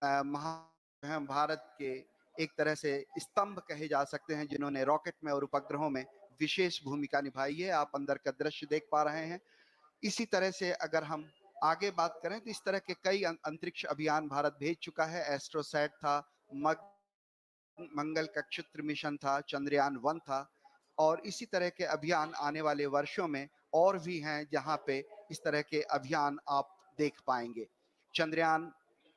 भारत के एक तरह से स्तंभ कहे जा सकते हैं, जिन्होंने रॉकेट में और उपग्रहों में विशेष भूमिका निभाई है। आप अंदर का दृश्य देख पा रहे हैं। इसी तरह से अगर हम आगे बात करें तो इस तरह के कई अंतरिक्ष अभियान भारत भेज चुका है। एस्ट्रोसैट था, मंगल कक्षत्र मिशन था, चंद्रयान-1 था, और इसी तरह के अभियान आने वाले वर्षों में और भी हैं, जहां पे इस तरह के अभियान आप देख पाएंगे। चंद्रयान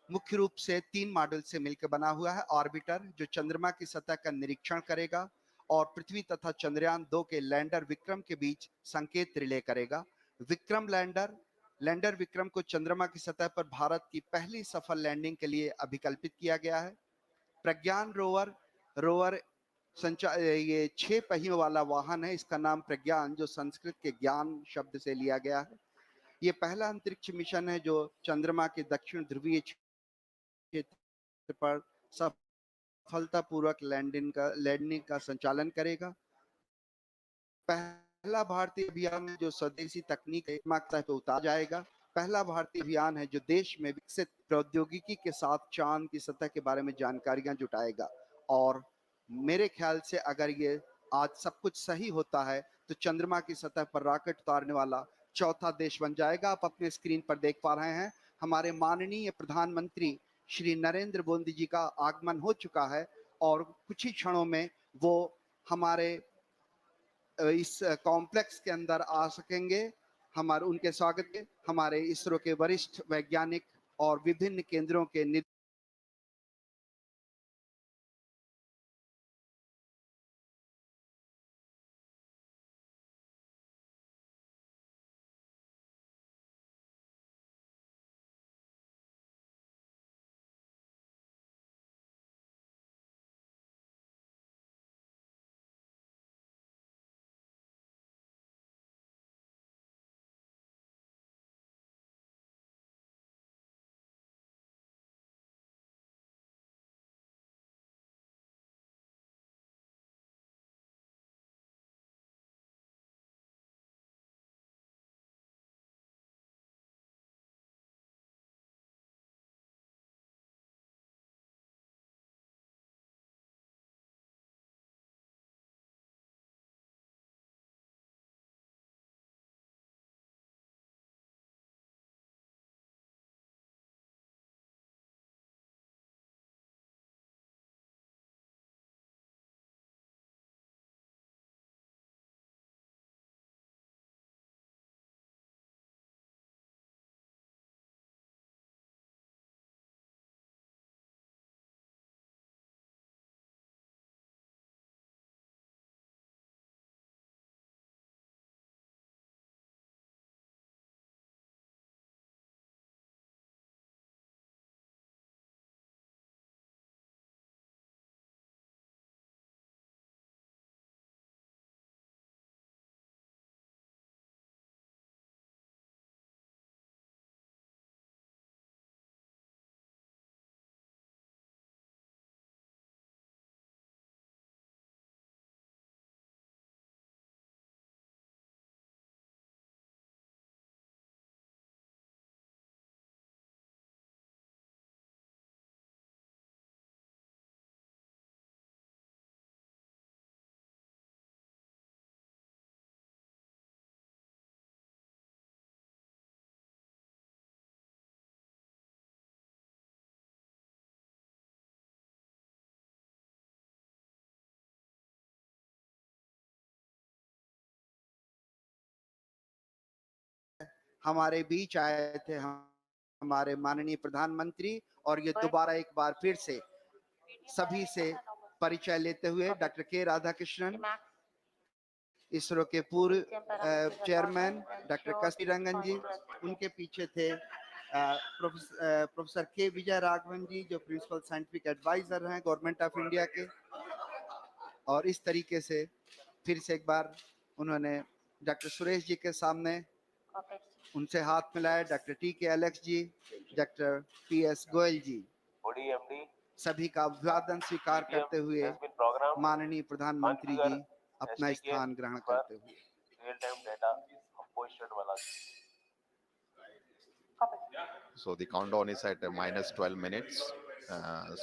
मुख्य रूप से 3 मॉड्यूल से मिलकर बना हुआ है। ऑर्बिटर, जो चंद्रमा की सतह का निरीक्षण करेगा और पृथ्वी तथा चंद्रयान-2 के लैंडर विक्रम के बीच संकेत रिले करेगा। विक्रम लैंडर विक्रम को चंद्रमा की सतह पर भारत की पहली सफल लैंडिंग के लिए अभिकल्पित किया गया है। प्रज्ञान रोवर ये 6 पहियों वाला वाहन है। इसका नाम प्रज्ञान, जो संस्कृत के ज्ञान शब्द से लिया गया है। ये पहला अंतरिक्ष मिशन है जो चंद्रमा के दक्षिण ध्रुवीय क्षेत्र पर सफलतापूर्वक लैंडिंग का संचालन करेगा। पहला भारतीय अभियान है जो स्वदेशी तकनीक पे उतारा जाएगा। पहला भारतीय अभियान है जो देश में विकसित प्रौद्योगिकी के साथ चांद की सतह के बारे में जानकारियां जुटाएगा। और मेरे ख्याल से अगर ये आज सब कुछ सही होता है तो चंद्रमा की सतह पर रॉकेट उतारने वाला चौथा देश बन जाएगा। आप अपने स्क्रीन पर देख पा रहे हैं, हमारे माननीय प्रधानमंत्री श्री नरेंद्र मोदी जी का आगमन हो चुका है और कुछ ही क्षणों में वो हमारे इस कॉम्प्लेक्स के अंदर आ सकेंगे। हमारे उनके स्वागत के हमारे इसरो के वरिष्ठ वैज्ञानिक और विभिन्न केंद्रों के हमारे बीच आए थे हमारे माननीय प्रधानमंत्री, और ये दोबारा एक बार फिर से सभी से परिचय लेते हुए डॉक्टर के राधाकृष्णन, इसरो के पूर्व चेयरमैन डॉक्टर कस्तूरी रंगन जी, उनके पीछे थे प्रोफेसर के विजय राघवन जी, जो प्रिंसिपल साइंटिफिक एडवाइजर हैं गवर्नमेंट ऑफ इंडिया के। और इस तरीके से फिर से एक बार उन्होंने डॉक्टर सुरेश जी के सामने उनसे हाथ मिलाए, डॉक्टर टी के एलेक्स जी, डॉक्टर पी एस गोयल जी, सभी का अभिवादन स्वीकार करते हुए माननीय प्रधानमंत्री जी अपना स्थान ग्रहण करते हुए। So the countdown is at -12 minutes.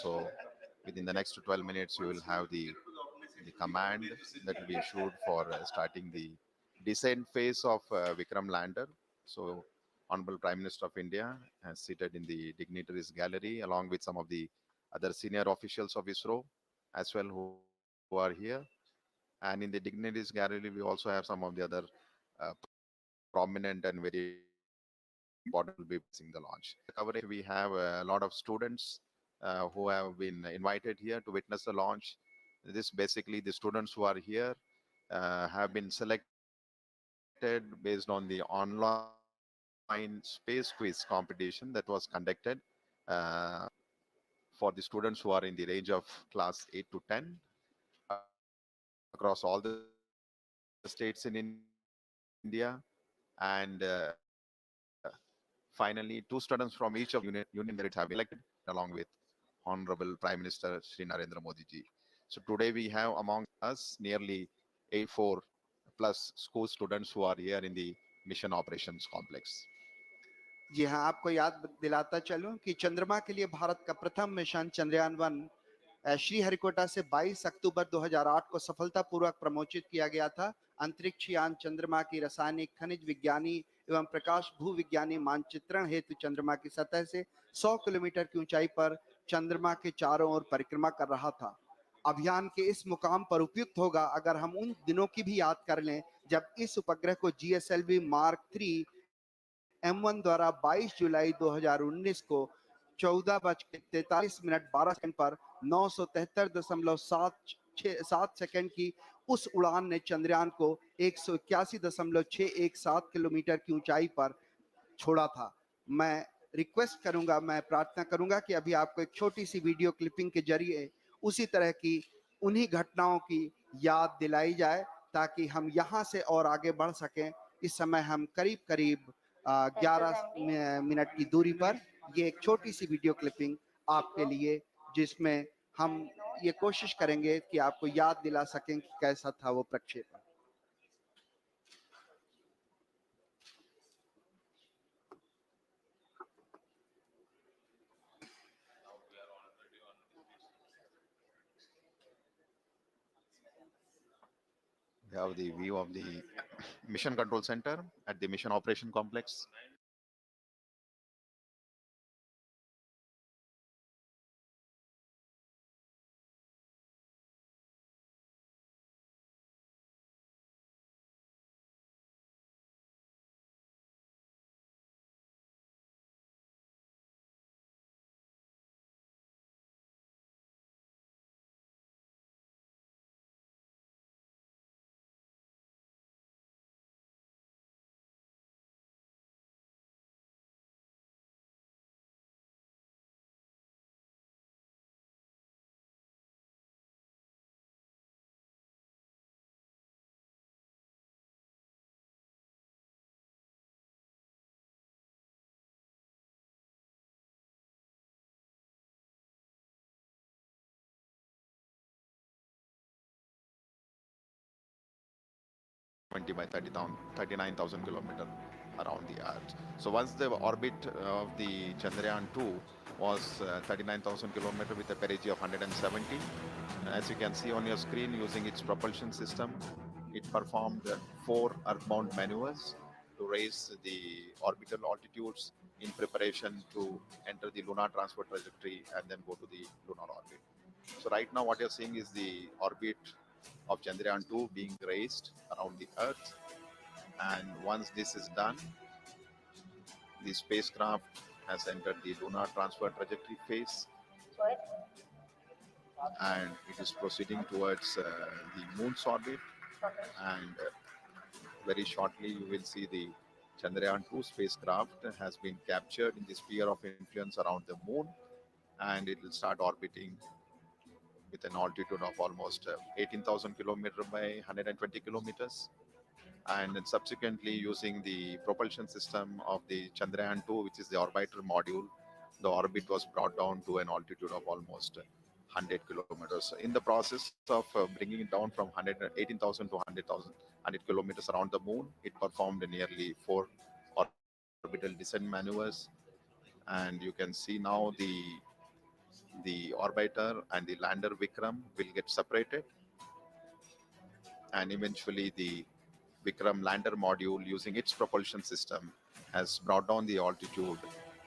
So within the next 12 minutes, you will have the command that will be issued for starting the descent phase of Vikram lander. So Honorable Prime Minister of India has seated in the dignitaries gallery along with some of the other senior officials of ISRO as well who are here. And in the dignitaries gallery, we also have some of the other prominent and very important people will be blessing the launch. In the coverage, we have a lot of students who have been invited here to witness the launch. This basically the students who are here have been selected based on the online space quiz competition that was conducted uh, for the students who are in the range of class 8 to 10 across all the states in India. And finally, two students from each of the union territories have been selected along with Honorable Prime Minister Sri Narendra Modi ji. So today we have amongst us nearly 84 plus school students who are here in the mission operations complex. जी हाँ, आपको याद दिलाता चलूं कि चंद्रमा के लिए भारत का प्रथम मिशन चंद्रयान 1 श्रीहरिकोटा से 22 अक्टूबर 2008 को सफलतापूर्वक प्रमोचित किया गया था। अंतरिक्ष यान चंद्रमा की रासायनिक, खनिज विज्ञानी एवं प्रकाश भूविज्ञानी मानचित्रण हेतु चंद्रमा की सतह से 100 किलोमीटर की ऊंचाई पर चंद्रमा के चारों ओर परिक्रमा कर रहा था। अभियान के इस मुकाम पर उपयुक्त होगा अगर हम उन दिनों की भी याद कर लें जब इस उपग्रह को जीएसएलवी मार्क 3 M1 द्वारा 22 जुलाई 2019 को 14:43 पर 973.7 सेकंड की उस उड़ान ने चंद्रयान को 181.617 किलोमीटर की ऊंचाई पर छोड़ा था। मैं रिक्वेस्ट करूंगा, मैं प्रार्थना करूंगा कि अभी आपको एक छोटी सी वीडियो क्लिपिंग के जरिए उसी तरह की उन्हीं घटनाओं की याद दिलाई जाए ताकि हम यहां से और आगे बढ़ सकें। इस समय हम करीब करीब 11 मिनट की दूरी पर ये एक छोटी सी वीडियो क्लिपिंग आपके लिए, जिसमें हम ये कोशिश करेंगे कि आपको याद दिला सकें कि कैसा था वो प्रक्षेपण। We have the view of the mission control center at the mission operation complex. Twenty by 39,000 kilometers around the Earth. So once the orbit of the Chandrayaan-2 was 39,000 kilometers with a perigee of 170, as you can see on your screen, using its propulsion system, it performed four earthbound maneuvers to raise the orbital altitudes in preparation to enter the lunar transfer trajectory and then go to the lunar orbit. So right now what you're seeing is the orbit of Chandrayaan-2 being raised around the Earth. And once this is done, the spacecraft has entered the lunar transfer trajectory phase and it is proceeding towards the moon's orbit. And very shortly, you will see the Chandrayaan-2 spacecraft has been captured in the sphere of influence around the moon, and it will start orbiting with an altitude of almost 18,000 kilometers by 120 kilometers. And then subsequently, using the propulsion system of the Chandrayaan-2, which is the orbiter module, the orbit was brought down to an altitude of almost 100 kilometers. In the process of bringing it down from 18,000 to 100,000 kilometers around the moon, it performed nearly four orbital descent maneuvers. And you can see now the the orbiter and the lander Vikram will get separated, and eventually the Vikram lander module, using its propulsion system, has brought down the altitude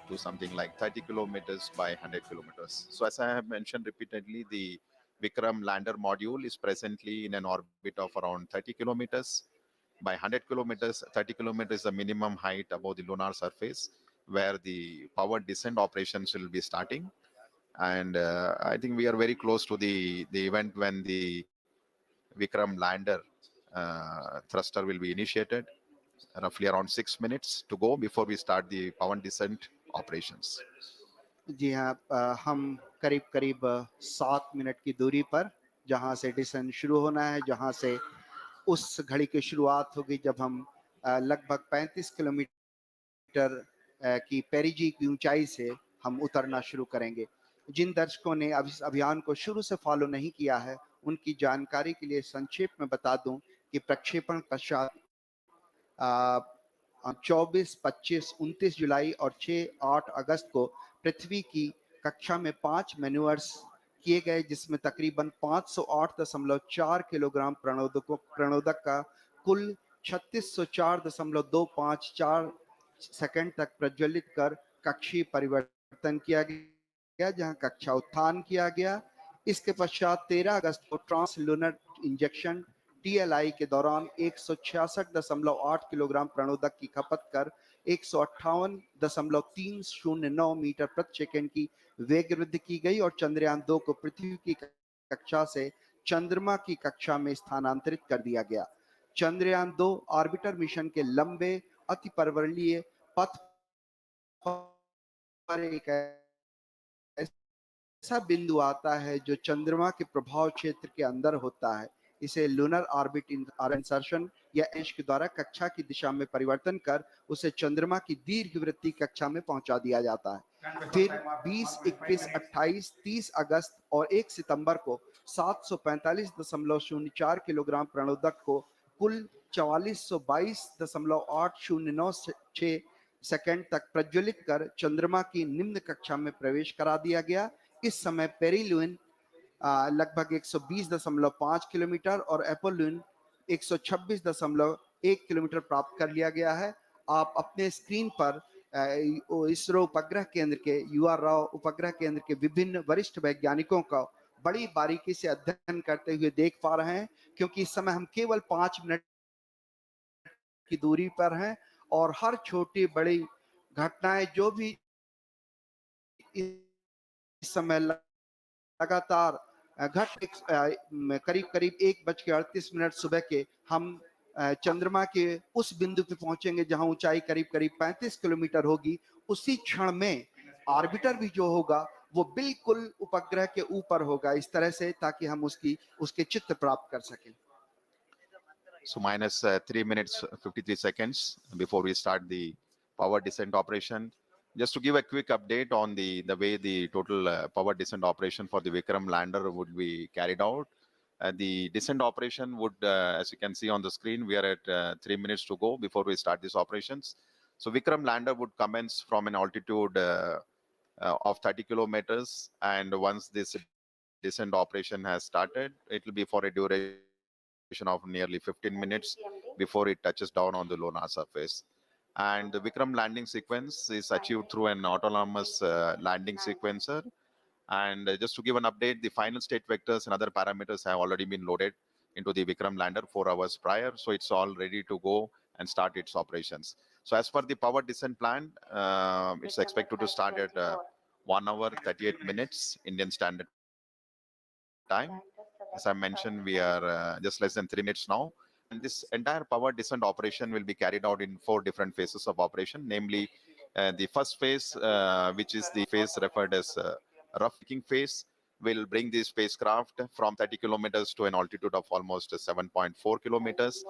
to something like 30 kilometers by 100 kilometers. So as I have mentioned repeatedly, the Vikram lander module is presently in an orbit of around 30 kilometers by 100 kilometers. 30 kilometers is the minimum height above the lunar surface, where the power descent operations will be starting. And I think we are very close to the event when the Vikram lander thruster will be initiated, roughly around 6 minutes to go before we start the power descent operations. जी हाँ, हम करीब करीब 7 minute की दूरी पर, जहाँ से decent शुरू होना है, जहाँ से उस घड़ी की शुरुआत होगी जब हम लगभग 35 किलोमीटर की पेरिजी की ऊंचाई से हम उतरना शुरू करेंगे। जिन दर्शकों ने अब इस अभियान को शुरू से फॉलो नहीं किया है, उनकी जानकारी के लिए संक्षेप में बता दूं कि प्रक्षेपण पश्चात 24, 25, 29 जुलाई और 6-8 अगस्त को पृथ्वी की कक्षा में 5 मैन्यूअर्स किए गए, जिसमें तकरीबन 508.4 किलोग्राम प्रणोदक का कुल 3604.254 सेकंड तक प्रज्वलित कर कक्षीय परिवर्तन किया गया, जहां कक्षा उत्थान किया गया। इसके पश्चात 13 अगस्त को ट्रांस लूनर इंजेक्शन TLI के दौरान 166.8 किलोग्राम प्रणोदक की खपत कर 158.309 मीटर प्रति सेकंड की वेग वृद्धि की गई और चंद्रयान 2 को पृथ्वी की कक्षा से चंद्रमा की कक्षा में स्थानांतरित कर दिया गया। चंद्रयान 2 ऑर्बिटर मिशन के लंबे अतिपरिवर्तनीय पथ पर एक ऐसा बिंदु आता है जो चंद्रमा के प्रभाव क्षेत्र के अंदर होता है। इसे लूनर ऑर्बिट इंसर्शन या एश के द्वारा कक्षा की दिशा में परिवर्तन कर उसे चंद्रमा की दीर्घवृत्तीय कक्षा में पहुंचा दिया जाता है। फिर 20, 21, 28, 30 अगस्त और 1 सितंबर को 745.04 किलोग्राम प्रणोदक को कुल 4422.809 सेकंड तक प्रज्वलित कर चंद्रमा की निम्न कक्षा में प्रवेश करा दिया गया। इस समय पेरिलुइन लगभग 120.5 किलोमीटर और एपोलुइन 126.1 किलोमीटर प्राप्त कर लिया गया है। आप अपने स्क्रीन पर इसरो उपग्रह केंद्र के UR राव उपग्रह केंद्र के विभिन्न वरिष्ठ वैज्ञानिकों का बड़ी बारीकी से अध्ययन करते हुए देख पा रहे हैं, क्योंकि इस समय हम केवल 5 मिनट की दूरी पर हैं और हर छोटी बड़ी घटनाएं जो भी इस समय लगातार करीब करीब 1:38 सुबह के हम चंद्रमा के उस बिंदु पे पहुंचेंगे जहां ऊंचाई करीब करीब 35 किलोमीटर होगी। उसी क्षण में ऑर्बिटर भी जो होगा वो बिल्कुल उपग्रह के ऊपर होगा, इस तरह से ताकि हम उसके चित्र प्राप्त कर सकें। So minus 3 minutes 53 seconds before we start the power descent operation. Just to give a quick update on the way the total power descent operation for the Vikram lander would be carried out. The descent operation would, as you can see on the screen, we are at 3 minutes to go before we start these operations. So Vikram lander would commence from an altitude of 30 kilometers, and once this descent operation has started, it will be for a duration of nearly 15 minutes before it touches down on the lunar surface. And the Vikram landing sequence is achieved through an autonomous landing sequencer. And just to give an update, the final state vectors and other parameters have already been loaded into the Vikram lander 4 hours prior. So it's all ready to go and start its operations. So as per the power descent plan, it's expected to start at 1 hour 38 minutes Indian Standard Time. As I mentioned, we are just less than 3 minutes now. And this entire power descent operation will be carried out in 4 different phases of operation, namely the first phase, which is the phase referred as rough braking phase, will bring the spacecraft from 30 kilometers to an altitude of almost 7.4 kilometers.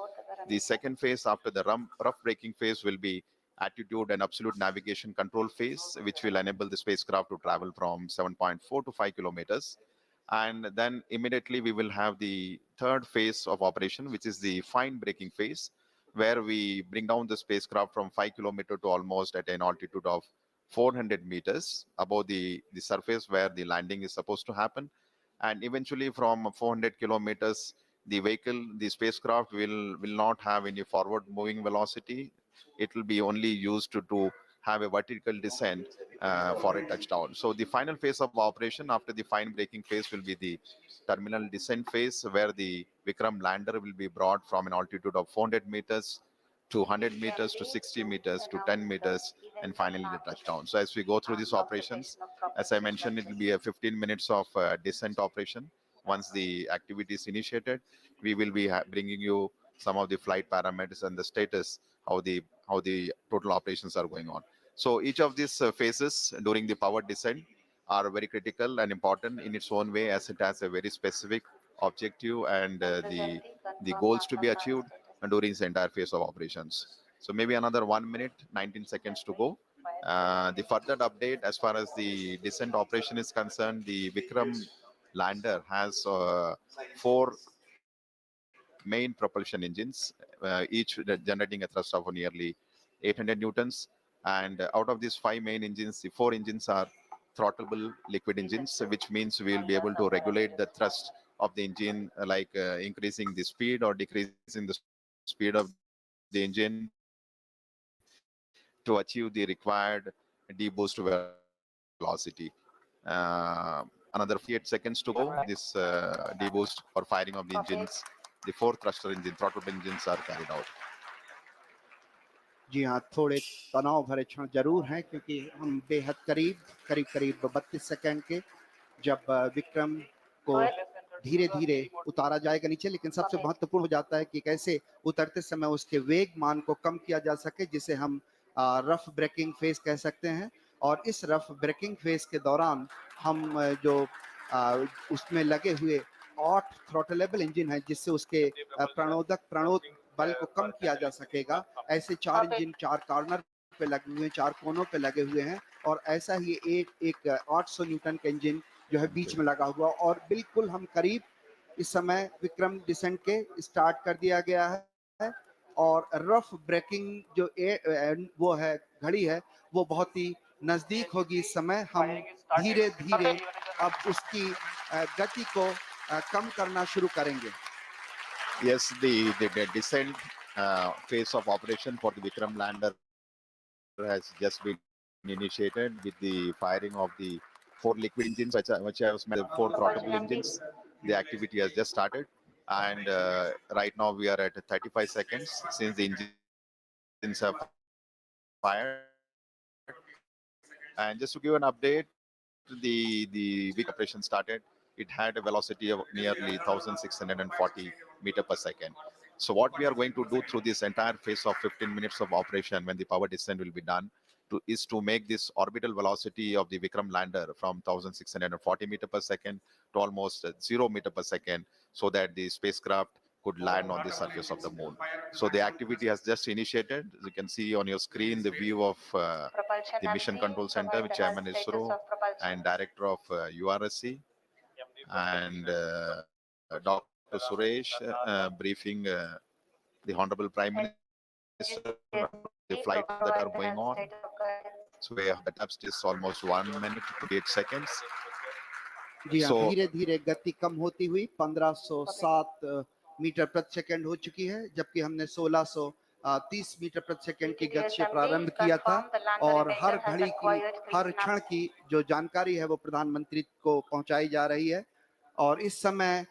The second phase after the rough braking phase will be attitude and absolute navigation control phase, which will enable the spacecraft to travel from 7.4 to 5 kilometers. And then immediately we will have the third phase of operation, which is the fine braking phase, where we bring down the spacecraft from 5 kilometers to almost at an altitude of 400 meters above the surface where the landing is supposed to happen. And eventually from 400 kilometers, the vehicle, the spacecraft will not have any forward moving velocity. It will be only used to have a vertical descent for a touchdown. So the final phase of operation after the fine braking phase will be the terminal descent phase, where the Vikram lander will be brought from an altitude of 400 meters to 100 meters to 60 meters to 10 meters and finally the touchdown. So as we go through these operations, as I mentioned, it will be a 15 minutes of descent operation. Once the activity is initiated, we will be bringing you some of the flight parameters and the status, how the total operations are going on. So each of these phases during the power descent are very critical and important in its own way, as it has a very specific objective and the goals to be achieved during this entire phase of operations. So maybe another 1 minute, 19 seconds to go. The further update as far as the descent operation is concerned, the Vikram lander has four main propulsion engines, each generating a thrust of nearly 800 newtons. And out of these five main engines, the four engines are throttleable liquid engines, which means we will be able to regulate the thrust of the engine, like increasing the speed or decreasing the speed of the engine to achieve the required deboost velocity. Another 48 seconds to go. This deboost or firing of the engines, the four thruster engine, throttle engines are carried out. जी हाँ, थोड़े तनाव भरे क्षण जरूर हैं, क्योंकि हम बेहद करीब करीब करीब 32 सेकंड के जब विक्रम को धीरे धीरे उतारा जाएगा नीचे, लेकिन सबसे महत्वपूर्ण हो जाता है कि कैसे उतरते समय उसके वेग मान को कम किया जा सके, जिसे हम रफ ब्रेकिंग फेज कह सकते हैं। और इस रफ ब्रेकिंग फेज के दौरान हम जो उसमें लगे हुए 8 थ्रॉटलेबल इंजन है, जिससे उसके प्रणोद बल को कम किया जा सकेगा। ऐसे 4 इंजन 4 कॉर्नर पे लगे हुए हैं, 4 कोनों पे लगे हुए हैं, और ऐसा ही एक 800 न्यूटन का इंजन जो है बीच में लगा हुआ। और बिल्कुल हम करीब इस समय विक्रम डिसेंट के स्टार्ट कर दिया गया है, और रफ ब्रेकिंग जो वो है घड़ी है, वो बहुत ही नजदीक होगी। इस समय हम धीरे धीरे अब उसकी गति को कम करना शुरू करेंगे। Yes, the descent phase of operation for the Vikram lander has just been initiated with the firing of the four liquid engines, which I was mentioned, the four throttle engines. The activity has just started, and right now we are at 35 seconds since the engines have fired. And just to give an update, the Vikram operation started. It had a velocity of nearly 1,640 meter per second. So what we are going to do through this entire phase of 15 minutes of operation, when the power descent will be done, is to make this orbital velocity of the Vikram lander from 1,640 meter per second to almost 0 meter per second, so that the spacecraft could land on the surface of the moon. So the activity has just initiated. You can see on your screen the view of the Mission Control Center, with Chairman ISRO and Director of URSC, and Dr. Suresh briefing the Honorable Prime Minister on the flights that are going on. So we have the tap stage almost 1 minute 28 seconds. जी हाँ, So धीरे धीरे गति कम होती हुई 1507 metre प्रति second हो चुकी है, जबकि हमने 1630 मीटर प्रति सेकंड की गति से प्रारंभ किया था। और हर घड़ी की, हर क्षण की जो जानकारी है वो प्रधानमंत्री को पहुंचाई जा रही है। और इस समय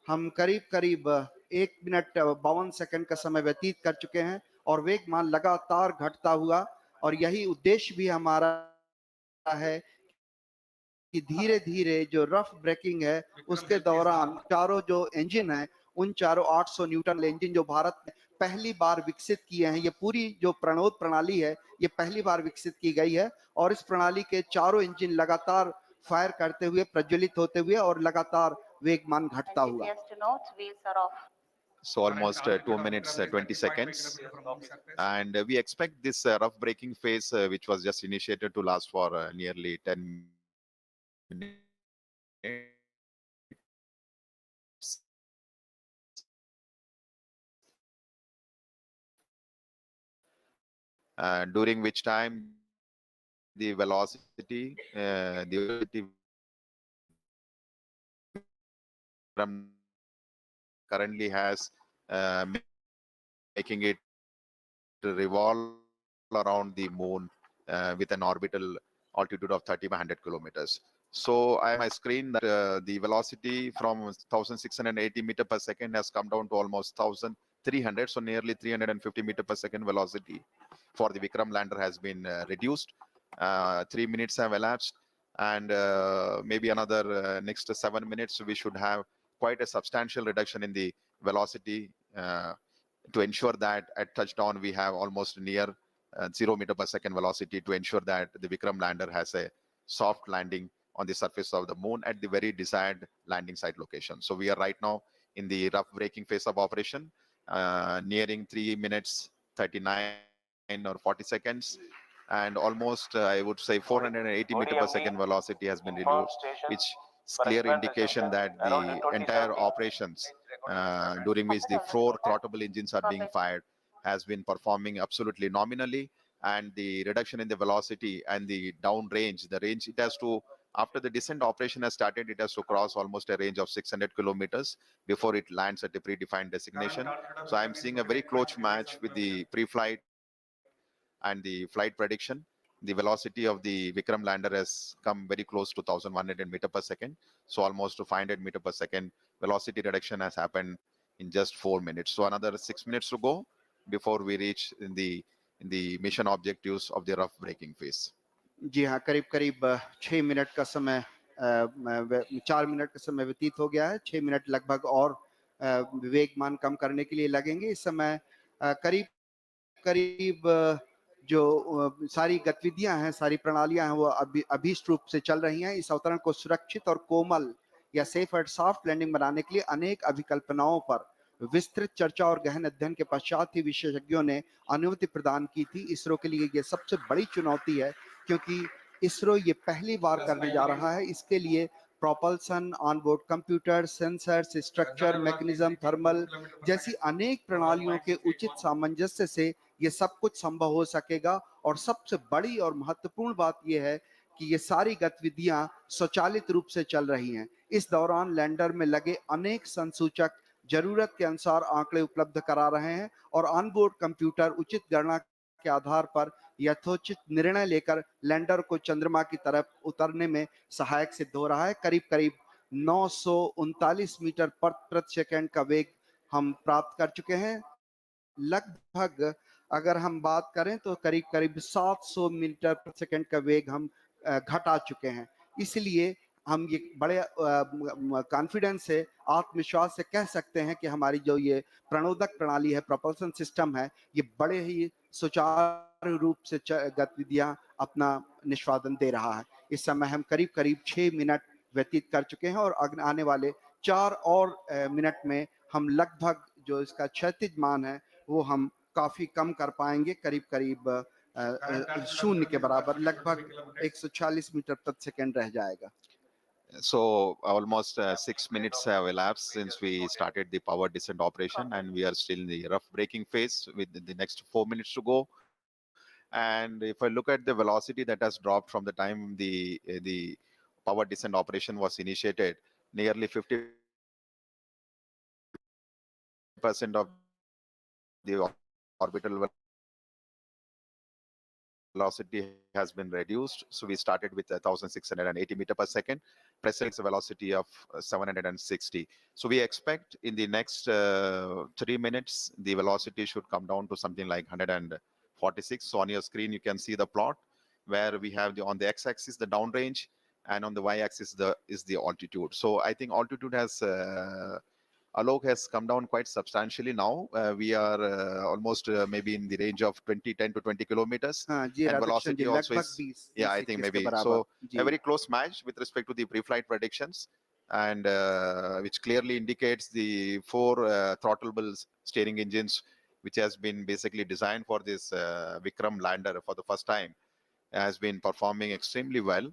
हम करीब करीब 1 मिनट 52 सेकंड का समय व्यतीत कर चुके हैं, और वेगमान लगातार घटता हुआ। और यही उद्देश्य भी हमारा है कि धीरे धीरे जो रफ ब्रेकिंग है उसके दौरान चारों जो इंजन है, उन चारों 800 न्यूटन इंजन जो भारत में पहली बार विकसित किए हैं, ये पूरी जो प्रणोद प्रणाली है ये पहली बार विकसित की गई है। और इस प्रणाली के चारों इंजन लगातार फायर करते हुए, प्रज्वलित होते हुए और लगातार वेगमान घटता हुआ। So almost 2 minutes 20 seconds, and we expect this rough braking phase, which was just initiated, to last for nearly 10 minutes. During which time the currently has, making it revolve around the moon with an orbital altitude of 3,500 kilometers. So I have on my screen that the velocity from 1,680 meter per second has come down to almost 1,300, so nearly 350 meter per second velocity for the Vikram lander has been reduced. 3 minutes have elapsed, and maybe another next 7 minutes we should have quite a substantial reduction in the velocity to ensure that at touchdown we have almost near 0 meter per second velocity to ensure that the Vikram lander has a soft landing on the surface of the moon at the very desired landing site location. So we are right now in the rough braking phase of operation, nearing 3 minutes 39 or 40 seconds, and almost I would say 480 meter per second velocity has been reduced, which is clear indication that the entire operations during which the four throttleable engines are being fired has been performing absolutely nominally, and the reduction in the velocity and the down range, the range it has to, after the descent operation has started, it has to cross almost a range of 600 kilometers before it lands at a predefined destination. So I'm seeing a very close match with the pre-flight and the flight prediction. The velocity of the Vikram lander has come very close to 1,100 meter per second. So almost to 500 meter per second velocity reduction has happened in just 4 minutes. So another 6 minutes to go before we reach in the mission objectives of the rough braking phase. जी हाँ, करीब करीब 6 minute का समय 4 minute का समय व्यतीत हो गया है। 6 मिनट लगभग और वेगमान कम करने के लिए लगेंगे। इस समय करीब करीब जो सारी गतिविधियां हैं, सारी प्रणालियां हैं, वो अभीष्ट रूप से चल रही हैं। इस अवतरण को सुरक्षित और कोमल या सेफ एंड सॉफ्ट लैंडिंग बनाने के लिए अनेक अभिकल्पनाओं पर विस्तृत चर्चा और गहन अध्ययन के पश्चात ही विशेषज्ञों ने अनुमति प्रदान की थी। इसरो के लिए ये सबसे बड़ी चुनौती है, क्योंकि इसरो ये पहली बार करने जा रहा है। इसके लिए propulsion, onboard computer, sensors, structure, mechanism, thermal जैसी अनेक प्रणालियों के उचित सामंजस्य से ये सब कुछ संभव हो सकेगा। और सबसे बड़ी और महत्वपूर्ण बात यह है कि ये सारी गतिविधियां स्वचालित रूप से चल रही हैं। इस दौरान लैंडर में लगे अनेक संसूचक जरूरत के अनुसार आंकड़े उपलब्ध करा रहे हैं और ऑनबोर्ड कंप्यूटर उचित गणना के आधार पर यथोचित निर्णय लेकर लैंडर को चंद्रमा की तरफ उतरने में सहायक सिद्ध हो रहा है। करीब करीब 939 मीटर प्रति सेकंड का वेग हम प्राप्त कर चुके हैं। लगभग अगर हम बात करें तो करीब करीब 700 मीटर प्रति सेकंड का वेग हम घटा चुके हैं। इसलिए हम ये बड़े कॉन्फिडेंस से, आत्मविश्वास से कह सकते हैं कि हमारी जो ये प्रणोदक प्रणाली है, प्रोपल्सन सिस्टम है, ये बड़े ही सुचारू रूप से गतिविधियां अपना निष्पादन दे रहा है। इस समय हम करीब करीब 6 मिनट व्यतीत कर चुके हैं और आने वाले 4 और मिनट में हम लगभग जो इसका क्षैतिज मान है वो हम काफी कम कर पाएंगे। करीब करीब शून्य के बराबर, लगभग 140 मीटर प्रति सेकंड रह जाएगा। So almost 6 minutes have elapsed since we started the power descent operation, and we are still in the rough braking phase with the next 4 minutes to go. And if I look at the velocity that has dropped from the time the power descent operation was initiated, nearly 50% of the orbital velocity has been reduced. So we started with 1,680 meter per second. Present is a velocity of 760. So we expect in the next 3 minutes, the velocity should come down to something like 146. So on your screen, you can see the plot where we have on the x-axis the downrange, and on the y-axis is the altitude. So I think altitude has Alok has come down quite substantially now. We are almost maybe in the range of 10 to 20 kilometers. हाँ जी, And Radhakrishna ji, velocity also लगभग is, 20 yeah, I 21 think के maybe. बराबर So a ji. very close match with respect to the pre-flight predictions, and which clearly indicates the four throttleable steering engines, which has been basically designed for this Vikram lander for the first time, has been performing extremely well.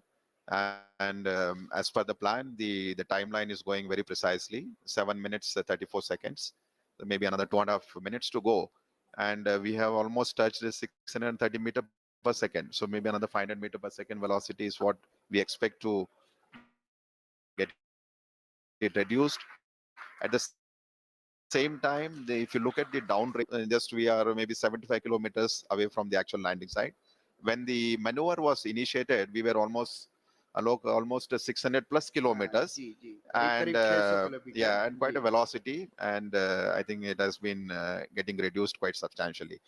And as per the plan, the timeline is going very precisely, 7 minutes 34 seconds, maybe another 2.5 minutes to go, and we have almost touched the 630 meter per second per second. So maybe another 500 meter per second velocity is what we expect to get it reduced. At the same time, if you look at the downrange, just we are maybe 75 kilometers away from the actual landing site. When the maneuver was initiated, we were almost 600 plus kilometers, ji and जी करीब करीब 600 yeah, kilometre and quite a जी velocity, and I think it has been getting reduced quite substantially.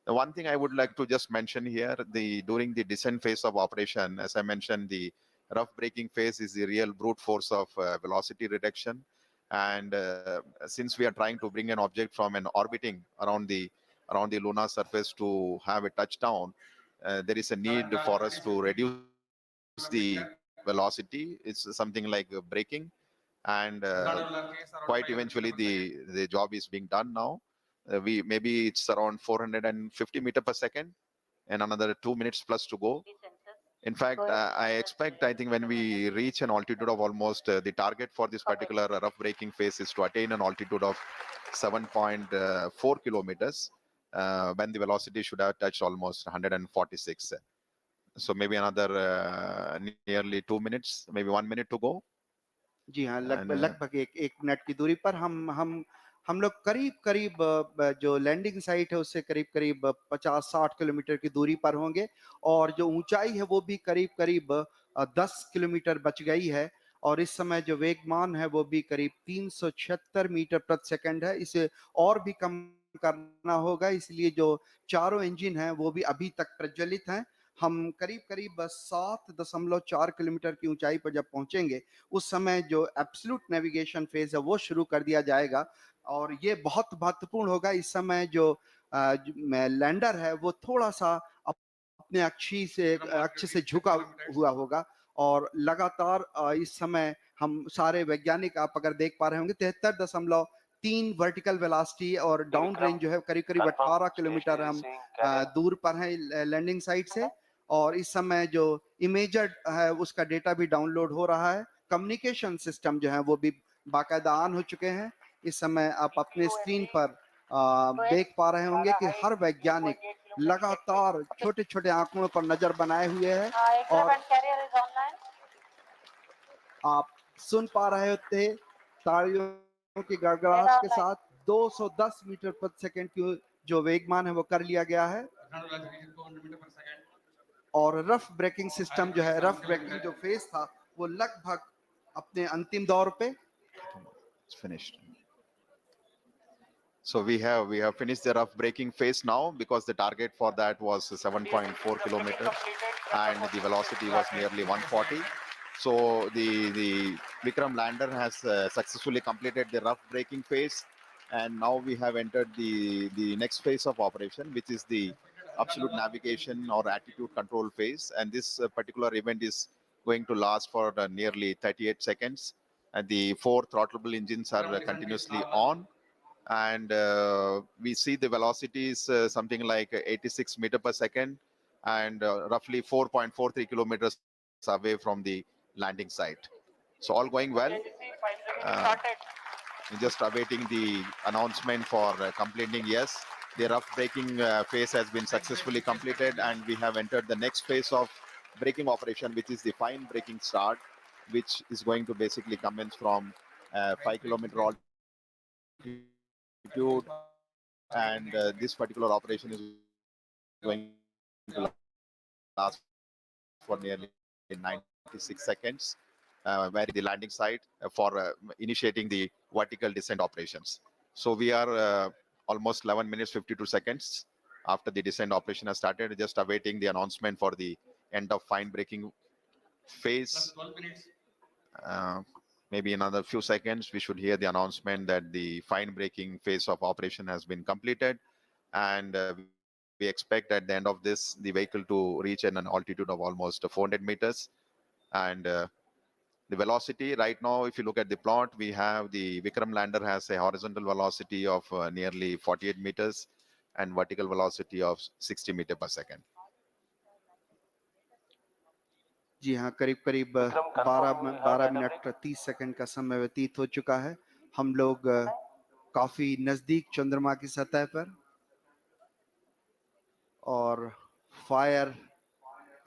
The one thing I would like to just mention here, the during the descent phase of operation, as I mentioned, the rough braking phase is the real brute force of velocity reduction. And since we are trying to bring an object from an orbiting around the lunar surface to have a touchdown, there is a need for us to reduce the velocity. It's something like braking, and quite eventually the job is being done now. We maybe it's around 450 meter per second, and another 2 minutes plus to go. In fact, I think when we reach an altitude of almost the target for this particular rough braking phase is to attain an altitude of 7.4 kilometers, when the velocity should have touched almost 146. So maybe another nearly 2 minutes, maybe 1 minute to go. जी हाँ And लगभग लगभग एक minute की दूरी पर हम लोग करीब करीब जो लैंडिंग साइट है उससे करीब करीब 50-60 किलोमीटर की दूरी पर होंगे और जो ऊंचाई है वो भी करीब करीब 10 किलोमीटर बच गई है और इस समय जो वेगमान है वो भी करीब 376 मीटर प्रति सेकंड है। इसे और भी कम करना होगा, इसलिए जो चारों इंजन हैं वो भी अभी तक प्रज्वलित हैं। हम करीब करीब 7.4 किलोमीटर की ऊंचाई पर जब पहुंचेंगे उस समय जो एब्सोल्यूट नेविगेशन फेज है वो शुरू कर दिया जाएगा और ये बहुत महत्वपूर्ण होगा। इस समय जो लैंडर है वो थोड़ा सा अपने अक्ष से झुका हुआ होगा और लगातार इस समय हम सारे वैज्ञानिक आप अगर देख पा रहे होंगे 73.3 वर्टिकल वेलोसिटी और डाउन रेंज जो है करीब करीब 18 किलोमीटर हम दूर पर हैं लैंडिंग साइट से और इस समय जो इमेजर है उसका डेटा भी डाउनलोड हो रहा है। कम्युनिकेशन सिस्टम जो है वो भी बाकायदा ऑन हो चुके हैं। इस समय आप अपने स्क्रीन पर देख पा रहे होंगे कि हर वैज्ञानिक लगातार छोटे छोटे आंकड़ों पर नजर बनाए हुए है और आप सुन पा रहे थे तालियों की गड़गड़ाहट के साथ 210 मीटर प्रति सेकंड की जो वेगमान है वो कर लिया गया है और रफ ब्रेकिंग सिस्टम जो है रफ ब्रेकिंग जो फेज था वो लगभग अपने अंतिम दौर पे it's finished. So we have finished the rough braking phase now, because the target for that was 7.4 kilometers and the velocity was nearly 140. So the Vikram lander has successfully completed the rough braking phase, and now we have entered the next phase of operation, which is the absolute navigation or attitude control phase. And this particular event is going to last for nearly 38 seconds. And the four throttleable engines are continuously on, and we see the velocity is something like 86 meter per second, and roughly 4.43 kilometers away from the landing site. So all going well. uh, just awaiting the announcement for completing. Yes, the rough braking phase has been successfully completed, and we have entered the next phase of braking operation, which is the fine braking start, which is going to basically commence from 5 kilometer altitude. And this particular operation is going to last for nearly 96 seconds, where the landing site for initiating the vertical descent operations. So we are almost 11 minutes 52 seconds after the descent operation has started, just awaiting the announcement for the end of fine braking phase. Maybe in another few seconds, we should hear the announcement that the fine braking phase of operation has been completed. And we expect at the end of this, the vehicle to reach an altitude of almost 400 meters. And the velocity right now, if you look at the plot, we have the Vikram lander has a horizontal velocity of nearly 48 meters and vertical velocity of 60 meter per second. जी हाँ करीब करीब 12 minute 30 second का समय व्यतीत हो चुका है। हम लोग काफी नजदीक चंद्रमा की सतह पर और फायर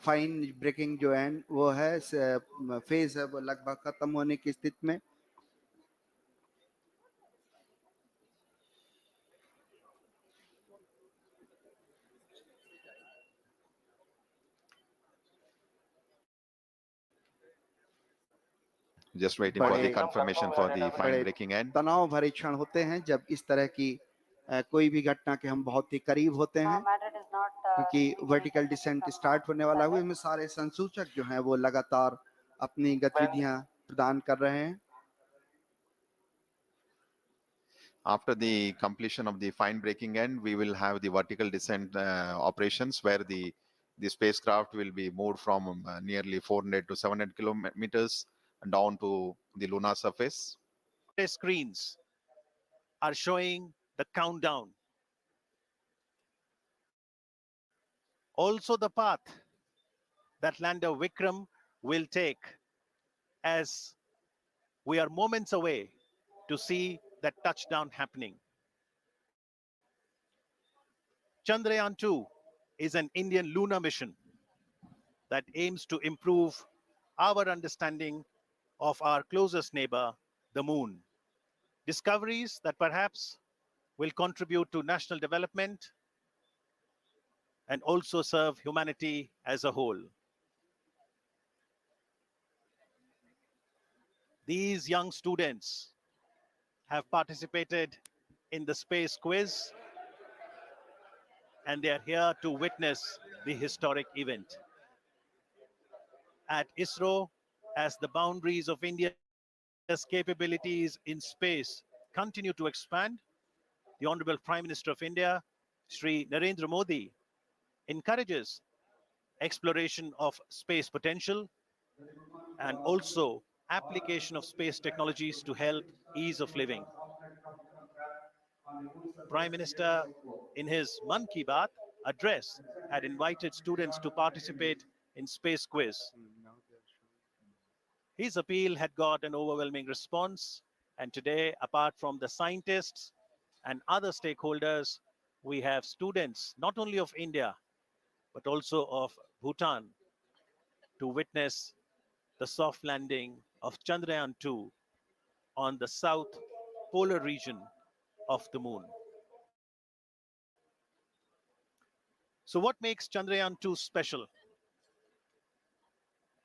फाइन ब्रेकिंग जो है वो है फेज है वो लगभग खत्म होने की स्थिति में। Just waiting for the बड़े confirmation for the fine बड़े breaking end. तनाव भरे क्षण होते हैं जब इस तरह की कोई भी घटना के हम बहुत ही करीब होते हैं, क्योंकि वर्टिकल डिसेंट स्टार्ट होने वाला हुआ, इसमें सारे संसूचक जो हैं वो लगातार अपनी गतिविधियां प्रदान कर रहे हैं। After the completion of the fine breaking end, we will have the vertical descent operations where the spacecraft will be moved from nearly 400 to 700 kilometers down to the lunar surface. Their screens are showing the countdown. Also the path that lander Vikram will take, as we are moments away to see that touchdown happening. Chandrayaan-3 is an Indian lunar mission that aims to improve our understanding of our closest neighbor, the moon. Discoveries that perhaps will contribute to national development and also serve humanity as a whole. These young students have participated in the space quiz, and they are here to witness the historic event. At ISRO, as the boundaries of India's capabilities in space continue to expand, the Honorable Prime Minister of India, Sri Narendra Modi, encourages exploration of space potential and also application of space technologies to help ease of living. Prime Minister, in his Man Ki Baat address, had invited students to participate in space quiz. His appeal had got an overwhelming response, and today, apart from the scientists and other stakeholders, we have students not only of India, but also of Bhutan to witness the soft landing of Chandrayaan-2 on the south polar region of the moon. So what makes Chandrayaan-2 special?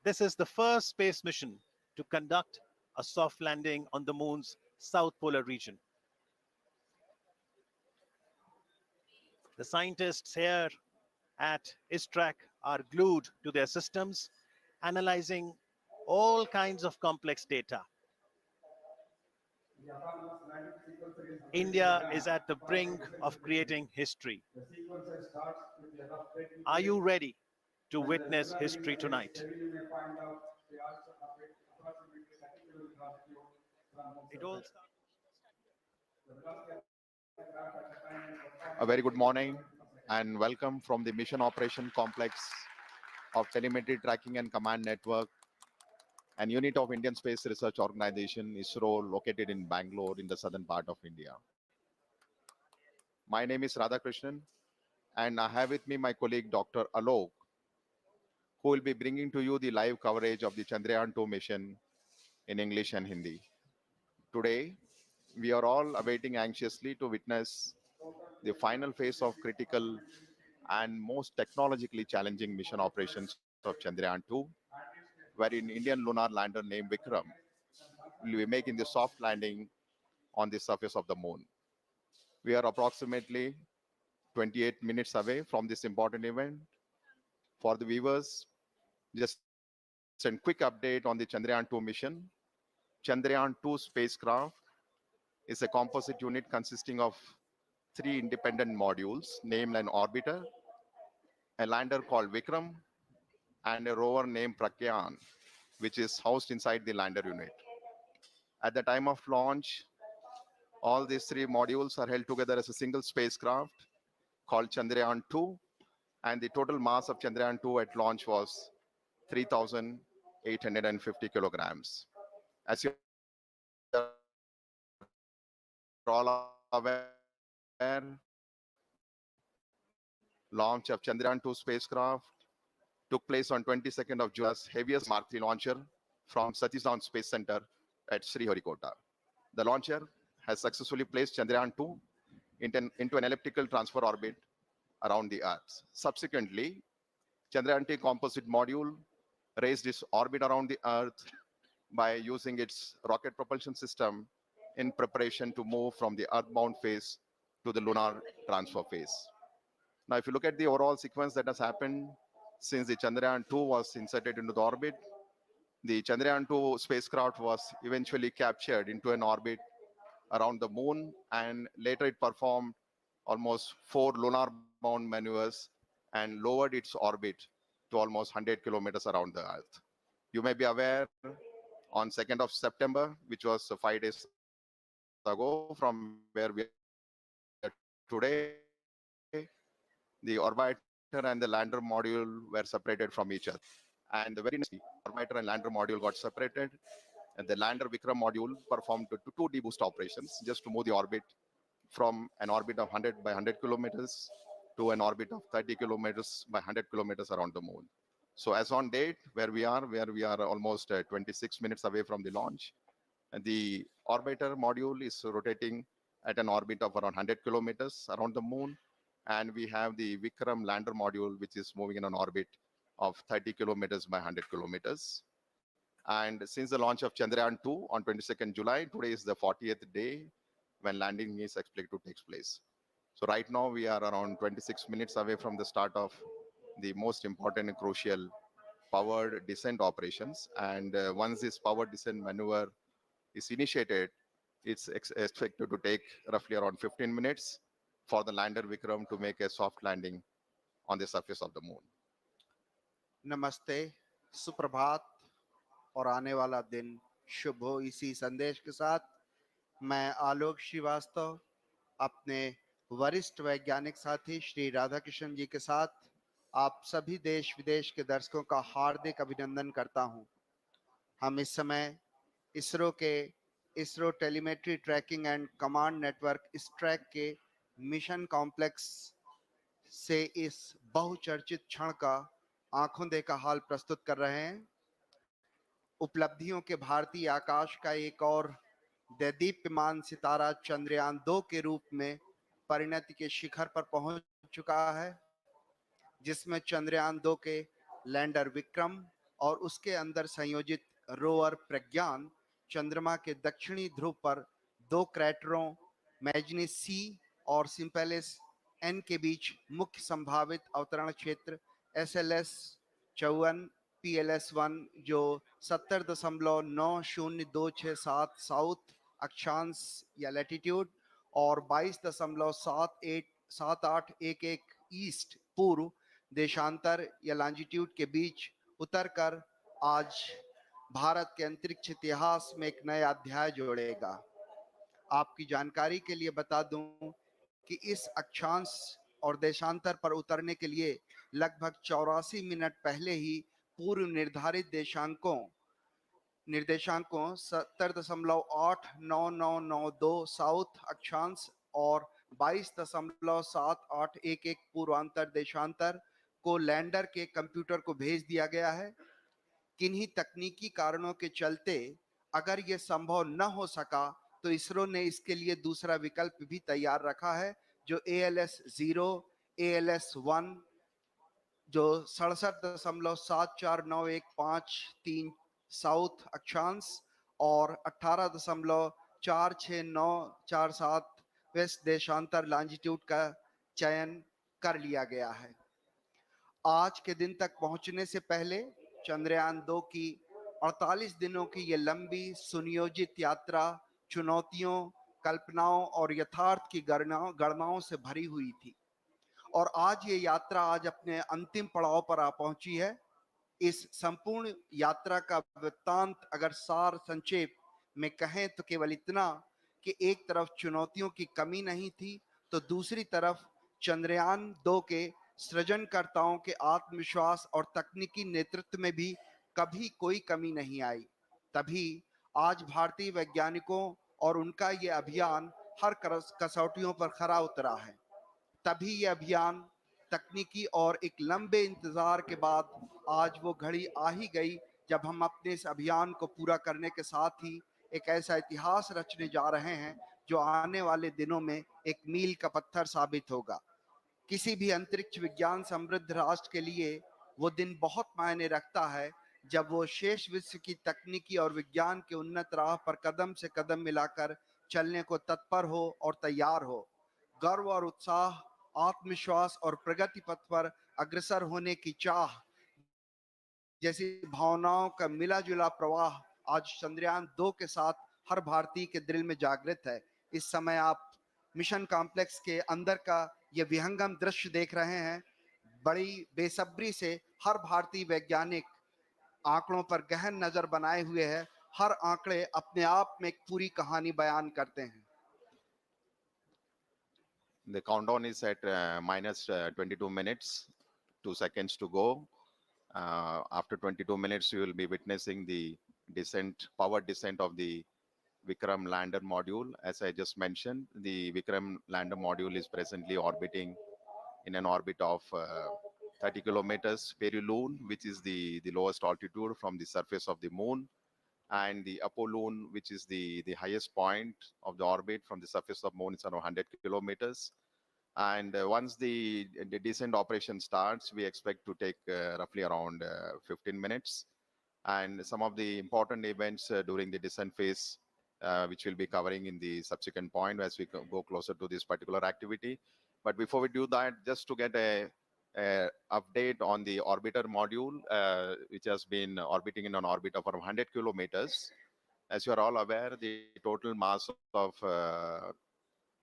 This is the first space mission to conduct a soft landing on the moon's south polar region. The scientists here at ISTRAC are glued to their systems, analyzing all kinds of complex data. India is at the brink of creating history. Are you ready to witness history tonight? It all A very good morning and welcome from the Mission Operation Complex of Telemetry Tracking and Command Network, an unit of Indian Space Research Organization, ISRO, located in Bangalore in the southern part of India. My name is Radhakrishnan, and I have with me my colleague Dr. Alok, who will be bringing to you the live coverage of the Chandrayaan-2 mission in English and Hindi. Today, we are all awaiting anxiously to witness the final phase of critical and most technologically challenging mission operations of Chandrayaan-2, wherein Indian lunar lander named Vikram will be making the soft landing on the surface of the moon. We are approximately 28 minutes away from this important event. For the viewers, just a quick update on the Chandrayaan-2 mission. Chandrayaan-2 spacecraft is a composite unit consisting of three independent modules, named an orbiter, a lander called Vikram, and a rover named Pragyan, which is housed inside the lander unit. At the time of launch, all these three modules are held together as a single spacecraft called Chandrayaan-2, and the total mass of Chandrayaan-2 at launch was 3,850 kilograms. As you are all aware, Chandrayaan-2 is a launch of Chandrayaan-2 spacecraft took place on 22nd of July, heaviest Mark III launcher from Satish Dhawan Space Center at Sriharikota. The launcher has successfully placed Chandrayaan-2 into an elliptical transfer orbit around the Earth. Subsequently, Chandrayaan-3 composite module raised its orbit around the Earth by using its rocket propulsion system in preparation to move from the earthbound phase to the lunar transfer phase. Now, if you look at the overall sequence that has happened since the Chandrayaan-2 was inserted into the orbit, the Chandrayaan-2 spacecraft was eventually captured into an orbit around the moon, and later it performed almost 4 lunar-bound maneuvers and lowered its orbit to almost 100 kilometers around the Earth. You may be aware, on 2nd of September, which was 5 days ago from where we are today, the orbiter and the lander module were separated from each other. And the very next day, orbiter and lander module got separated, and the lander Vikram module performed two deboost operations just to move the orbit from an orbit of 100 by 100 kilometers to an orbit of 30 kilometers by 100 kilometers around the moon. So as on date, where we are almost 26 minutes away from the launch, and the orbiter module is rotating at an orbit of around 100 kilometers around the moon, and we have the Vikram lander module, which is moving in an orbit of 30 kilometers by 100 kilometers. And since the launch of Chandrayaan-2 on 22nd July, today is the 40th day when landing is expected to take place. So right now we are around 26 minutes away from the start of the most important and crucial powered descent operations. And once this powered descent maneuver is initiated, it's expected to take roughly around 15 minutes for the lander Vikram to make a soft landing on the surface of the moon. नमस्ते, सुप्रभात और आने वाला दिन शुभ हो। इसी संदेश के साथ मैं आलोक श्रीवास्तव अपने वरिष्ठ वैज्ञानिक साथी श्री राधाकृष्णन जी के साथ आप सभी देश विदेश के दर्शकों का हार्दिक अभिनंदन करता हूं। हम इस समय ISRO telemetry tracking and command network track के मिशन कॉम्प्लेक्स से इस बहुचर्चित क्षण का आंखों देखा हाल प्रस्तुत कर रहे हैं। उपलब्धियों के भारतीय आकाश का एक और देदीप्यमान सितारा चंद्रयान-2 के रूप में परिणति के शिखर पर पहुंच चुका है, जिसमें चंद्रयान-2 के लैंडर विक्रम और उसके अंदर संयोजित रोवर प्रज्ञान चंद्रमा के दक्षिणी ध्रुव पर दो क्रैटरों मैग्नीस सी और सिम्पेलिस एन के बीच मुख्य संभावित अवतरण क्षेत्र SLS 54 PLS1 जो 70.90267 साउथ अक्षांश या लैटिट्यूड और 22.7811 ईस्ट पूर्व देशांतर या लॉन्जिट्यूड के बीच उतरकर आज भारत के अंतरिक्ष इतिहास में एक नया अध्याय जोड़ेगा। आपकी जानकारी के लिए बता दूं कि इस अक्षांश और देशांतर पर उतरने के लिए लगभग 84 मिनट पहले ही पूर्व निर्धारित निर्देशांकों 70.89992 साउथ अक्षांश और 22.7811 पूर्वांतर देशांतर को लैंडर के कंप्यूटर को भेज दिया गया है। किन्हीं तकनीकी कारणों के चलते अगर यह संभव न हो सका तो इसरो ने इसके लिए दूसरा विकल्प भी तैयार रखा है, जो ALS-0 ALS-1 जो 67.74915 साउथ अक्षांश और 18.46947 वेस्ट देशांतर लॉन्जिट्यूड का चयन कर लिया गया है। आज के दिन तक पहुंचने से पहले चंद्रयान-2 की 48 दिनों की ये लंबी सुनियोजित यात्रा चुनौतियों, कल्पनाओं और यथार्थ की गणनाओं से भरी हुई थी और आज ये यात्रा अपने अंतिम पड़ाव पर आ पहुंची है। इस संपूर्ण यात्रा का वृत्तांत अगर सार संक्षेप में कहें तो केवल इतना कि एक तरफ चुनौतियों की कमी नहीं थी तो दूसरी तरफ चंद्रयान-2 के सृजनकर्ताओं के आत्मविश्वास और तकनीकी नेतृत्व में भी कभी कोई कमी नहीं आई। तभी आज भारतीय वैज्ञानिकों और उनका ये अभियान हर कसौटियों पर खरा उतरा है। तभी ये अभियान तकनीकी और एक लंबे इंतजार के बाद आज वो घड़ी आ ही गई जब हम अपने इस अभियान को पूरा करने के साथ ही एक ऐसा इतिहास रचने जा रहे हैं जो आने वाले दिनों में एक मील का पत्थर साबित होगा। किसी भी अंतरिक्ष विज्ञान समृद्ध राष्ट्र के लिए वो दिन बहुत मायने रखता है जब वो शेष विश्व की तकनीकी और विज्ञान के उन्नत राह पर कदम से कदम मिलाकर चलने को तत्पर हो और तैयार हो। गर्व और उत्साह, आत्मविश्वास और प्रगति पथ पर अग्रसर होने की चाह जैसी भावनाओं का मिला जुला प्रवाह आज चंद्रयान 2 के साथ हर भारतीय के दिल में जागृत है। इस समय आप मिशन कॉम्प्लेक्स के अंदर का ये विहंगम दृश्य देख रहे हैं। बड़ी बेसब्री से हर भारतीय वैज्ञानिक आंकड़ों पर गहन नजर बनाए हुए है। हर आंकड़े अपने आप में एक पूरी कहानी बयान करते हैं। The countdown is at minus 22 minutes, 2 seconds to go. After 22 minutes, you will be witnessing the descent, power descent of the Vikram lander module. As I just mentioned, the Vikram lander module is presently orbiting in an orbit of 30 kilometers peri-Lune, which is the lowest altitude from the surface of the moon, and the Apollune, which is the highest point of the orbit from the surface of moon, is around 100 kilometers. And once the descent operation starts, we expect to take roughly around 15 minutes. And some of the important events during the descent phase, which we'll be covering in the subsequent point as we go closer to this particular activity. But before we do that, just to get a update on the orbiter module, which has been orbiting in an orbit of around 100 kilometers. As you are all aware, the total mass of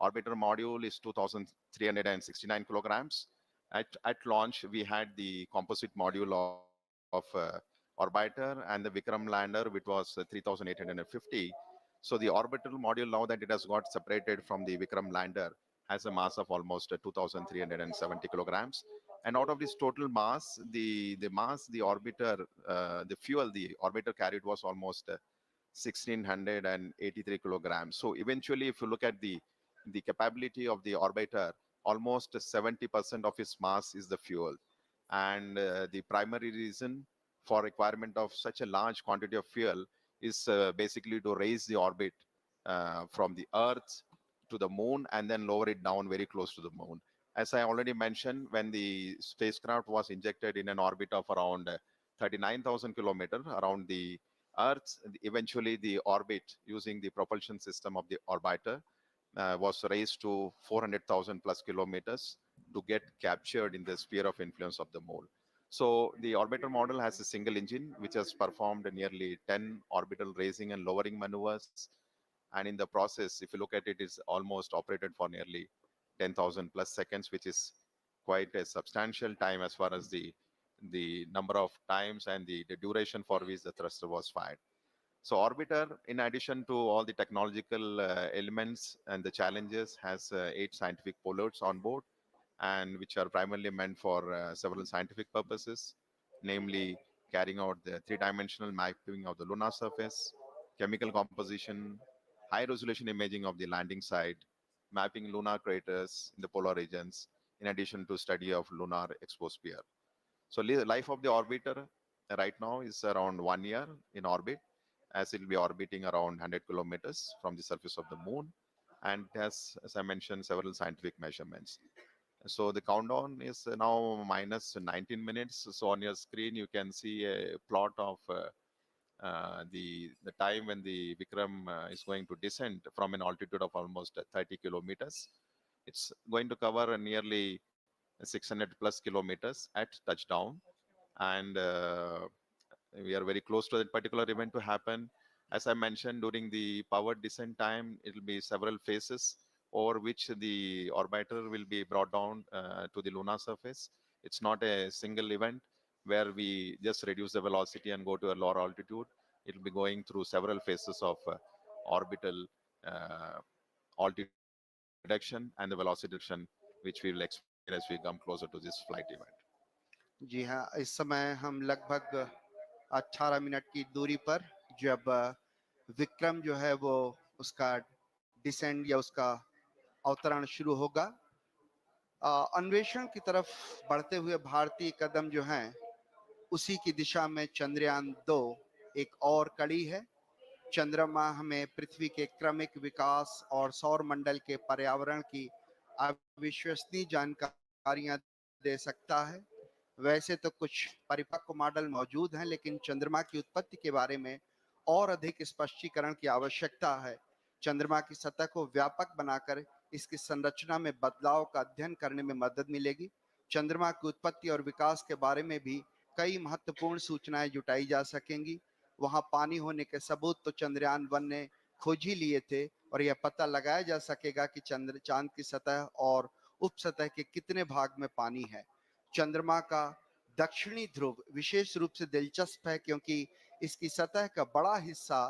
orbiter module is 2,369 kilograms. At launch, we had the composite module of orbiter and the Vikram lander, which was 3,850. So the orbital module, now that it has got separated from the Vikram lander, has a mass of almost 2,370 kilograms. And out of this total mass, the mass, the orbiter, the fuel the orbiter carried was almost 1,683 kilograms. So eventually, if you look at the capability of the orbiter, almost 70% of its mass is the fuel. And the primary reason for requirement of such a large quantity of fuel is basically to raise the orbit from the Earth to the moon and then lower it down very close to the moon. As I already mentioned, when the spacecraft was injected in an orbit of around 39,000 kilometers around the Earth, eventually the orbit using the propulsion system of the orbiter was raised to 400,000 plus kilometers to get captured in the sphere of influence of the moon. So the orbiter model has a single engine which has performed nearly 10 orbital raising and lowering maneuvers. And in the process, if you look at it, it's almost operated for nearly 10,000 plus seconds, which is quite a substantial time as far as the number of times and the duration for which the thruster was fired. So orbiter, in addition to all the technological elements and the challenges, has 8 scientific payloads on board, and which are primarily meant for several scientific purposes, namely carrying out the 3-dimensional mapping of the lunar surface, chemical composition, high-resolution imaging of the landing site, mapping lunar craters in the polar regions, in addition to study of lunar exosphere. So life of the orbiter right now is around 1 year in orbit, as it will be orbiting around 100 kilometers from the surface of the moon, and has, as I mentioned, several scientific measurements. So the countdown is now minus 19 minutes. So on your screen, you can see a plot of the time when the Vikram is going to descend from an altitude of almost 30 kilometers. It's going to cover nearly 600 plus kilometers at touchdown. And we are very close to that particular event to happen. As I mentioned, during the powered descent time, it will be several phases over which the orbiter will be brought down to the lunar surface. It's not a single event where we just reduce the velocity and go to a lower altitude. It will be going through several phases of orbital altitude reduction and the velocity reduction, which we will experience as we come closer to this flight event. जी हाँ, इस समय हम लगभग 18 minute की दूरी पर जब विक्रम जो है वो उसका डिसेंड या उसका अवतरण शुरू होगा। अन्वेषण की तरफ बढ़ते हुए भारतीय कदम जो हैं उसी की दिशा में चंद्रयान 2 एक और कड़ी है। चंद्रमा हमें पृथ्वी के क्रमिक विकास और सौर मंडल के पर्यावरण की अविश्वसनीय जानकारियां दे सकता है। वैसे तो कुछ परिपक्व मॉडल मौजूद हैं, लेकिन चंद्रमा की उत्पत्ति के बारे में और अधिक स्पष्टीकरण की आवश्यकता है। चंद्रमा की सतह को व्यापक बनाकर इसकी संरचना में बदलाव का अध्ययन करने में मदद मिलेगी। चंद्रमा की उत्पत्ति और विकास के बारे में भी कई महत्वपूर्ण सूचनाएं जुटाई जा सकेंगी। वहां पानी होने के सबूत तो चंद्रयान 1 ने खोज ही लिए थे, और यह पता लगाया जा सकेगा कि चांद की सतह और उपसतह के कितने भाग में पानी है। चंद्रमा का दक्षिणी ध्रुव विशेष रूप से दिलचस्प है, क्योंकि इसकी सतह का बड़ा हिस्सा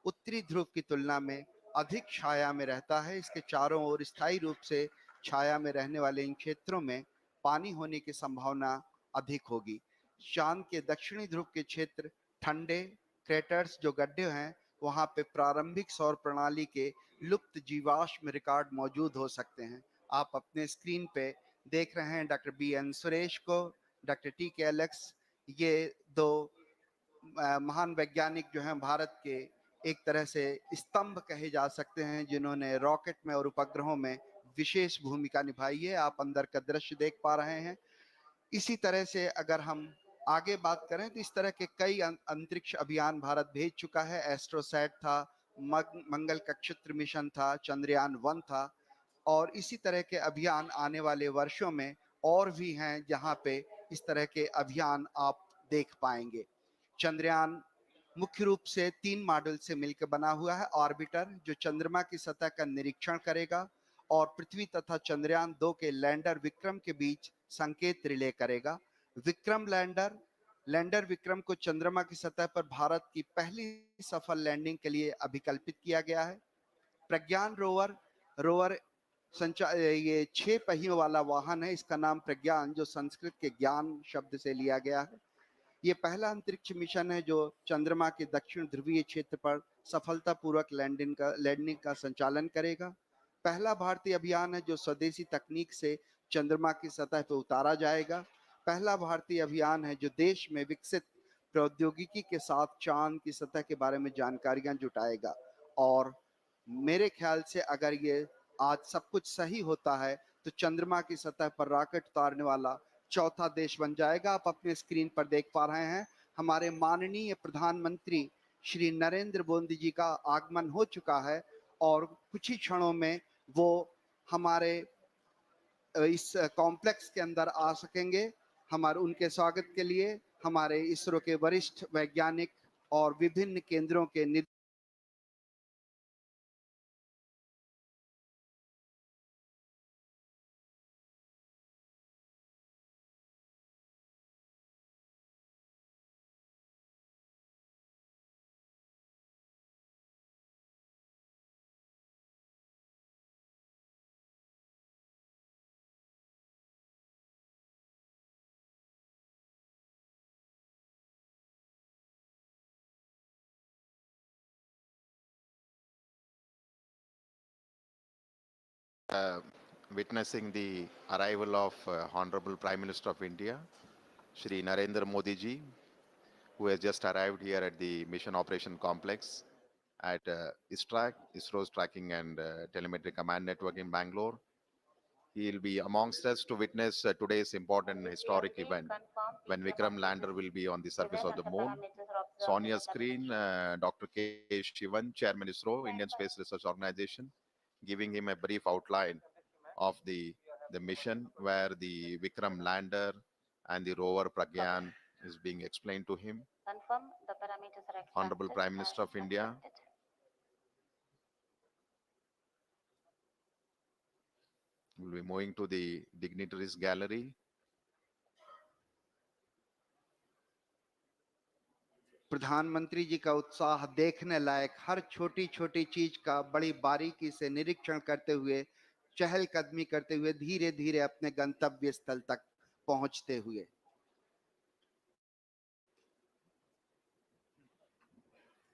उत्तरी ध्रुव की तुलना में अधिक छाया में रहता है। इसके चारों ओर स्थायी रूप से छाया में रहने वाले इन क्षेत्रों में पानी होने की संभावना अधिक होगी। चांद के दक्षिणी ध्रुव के क्षेत्र ठंडे क्रेटर्स जो गड्ढे हैं, वहां पे प्रारंभिक सौर प्रणाली के लुप्त जीवाश्म रिकॉर्ड मौजूद हो सकते हैं। आप अपने स्क्रीन पे देख रहे हैं डॉक्टर BN सुरेश को, डॉक्टर TK एलेक्स। ये दो महान वैज्ञानिक जो हैं भारत के, एक तरह से स्तंभ कहे जा सकते हैं, जिन्होंने रॉकेट में और उपग्रहों में विशेष भूमिका निभाई है। आप अंदर का दृश्य देख पा रहे हैं। इसी तरह से अगर हम आगे बात करें तो इस तरह के कई अंतरिक्ष अभियान भारत भेज चुका है। एस्ट्रोसैट था, मंगल कक्षत्र मिशन था, चंद्रयान 1 था, और इसी तरह के अभियान आने वाले वर्षों में और भी हैं, जहां पे इस तरह के अभियान आप देख पाएंगे। चंद्रयान मुख्य रूप से 3 मॉड्यूल से मिलकर बना हुआ है। ऑर्बिटर जो चंद्रमा की सतह का निरीक्षण करेगा और पृथ्वी तथा चंद्रयान 2 के लैंडर विक्रम के बीच संकेत रिले करेगा। विक्रम लैंडर लैंडर विक्रम को चंद्रमा की सतह पर भारत की पहली सफल लैंडिंग के लिए अभिकल्पित किया गया है। प्रज्ञान रोवर रोवर ये 6 पहियों वाला वाहन है। इसका नाम प्रज्ञान, जो संस्कृत के ज्ञान शब्द से लिया गया है। ये पहला अंतरिक्ष मिशन है जो चंद्रमा के दक्षिण ध्रुवीय क्षेत्र पर सफलतापूर्वक लैंडिंग का संचालन करेगा। पहला भारतीय अभियान है जो स्वदेशी तकनीक से चंद्रमा की सतह पर उतारा जाएगा। पहला भारतीय अभियान है जो देश में विकसित प्रौद्योगिकी के साथ चांद की सतह के बारे में जानकारियां जुटाएगा। और मेरे ख्याल से अगर ये आज सब कुछ सही होता है तो चंद्रमा की सतह पर रॉकेट उतारने वाला चौथा देश बन जाएगा। आप अपने स्क्रीन पर देख पा रहे हैं हमारे माननीय प्रधानमंत्री श्री नरेंद्र मोदी जी का आगमन हो चुका है, और कुछ ही क्षणों में वो हमारे इस कॉम्प्लेक्स के अंदर आ सकेंगे। हमारे उनके स्वागत के लिए हमारे इसरो के वरिष्ठ वैज्ञानिक और विभिन्न केंद्रों के uh, witnessing the arrival of Honorable Prime Minister of India, Shri Narendra Modi ji, who has just arrived here at the Mission Operation Complex at ISRO's Tracking and Telemetry Command Network in Bangalore. He will be amongst us to witness today's important historic event when Vikram lander will be on the surface of the moon. So on your screen, Dr. K. Shivan, Chairman ISRO, Indian Space Research Organization, giving him a brief outline of the mission where the Vikram lander and the rover Pragyan is being explained to him. Confirm the parameters are accepted. Honorable Prime Minister of India. We'll be moving to the dignitaries gallery. प्रधानमंत्री जी का उत्साह देखने लायक, हर छोटी छोटी चीज का बड़ी बारीकी से निरीक्षण करते हुए, चहलकदमी करते हुए धीरे धीरे अपने गंतव्य स्थल तक पहुंचते हुए।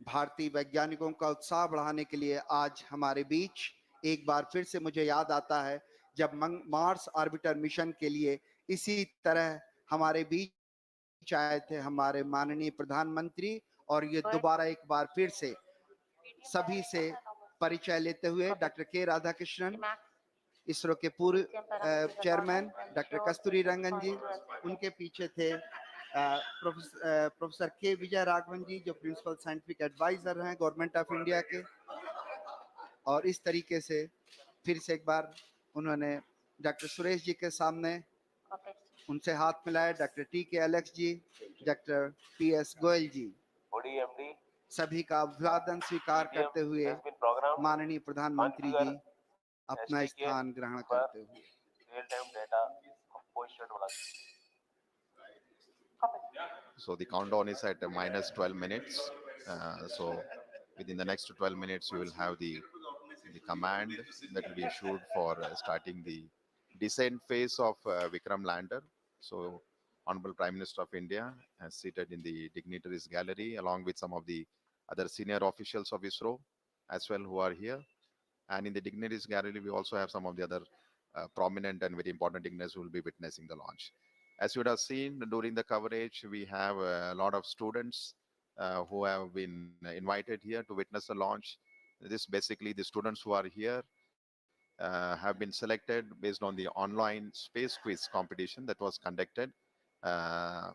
भारतीय वैज्ञानिकों का उत्साह बढ़ाने के लिए आज हमारे बीच एक बार फिर से मुझे याद आता है जब मार्स ऑर्बिटर मिशन के लिए इसी तरह हमारे बीच आए थे हमारे माननीय प्रधानमंत्री, और ये दोबारा एक बार फिर से सभी से परिचय लेते हुए डॉक्टर के राधाकृष्णन, इसरो के पूर्व चेयरमैन डॉक्टर कस्तूरी रंगन जी, उनके पीछे थे प्रोफेसर के विजय राघवन जी जो प्रिंसिपल साइंटिफिक एडवाइजर हैं गवर्नमेंट ऑफ इंडिया के, और इस तरीके से फिर से एक बार उन्होंने डॉक्टर सुरेश जी के सामने उनसे हाथ मिलाए, डॉक्टर टी के एलेक्स जी, डॉक्टर पी एस गोयल जी, सभी का अभिवादन स्वीकार करते हुए माननीय प्रधानमंत्री जी अपना स्थान ग्रहण करते हुए। So the countdown is at minus 12 minutes. So within the next 12 minutes, you will have the command that will be issued for starting the descent phase of Vikram lander. So Honorable Prime Minister of India is seated in the dignitaries gallery along with some of the other senior officials of ISRO as well who are here. And in the dignitaries gallery, we also have some of the other prominent and very important dignitaries who will be witnessing the launch. As you would have seen during the coverage, we have a lot of students who have been invited here to witness the launch. This basically the students who are here have been selected based on the online space quiz competition that was conducted uh,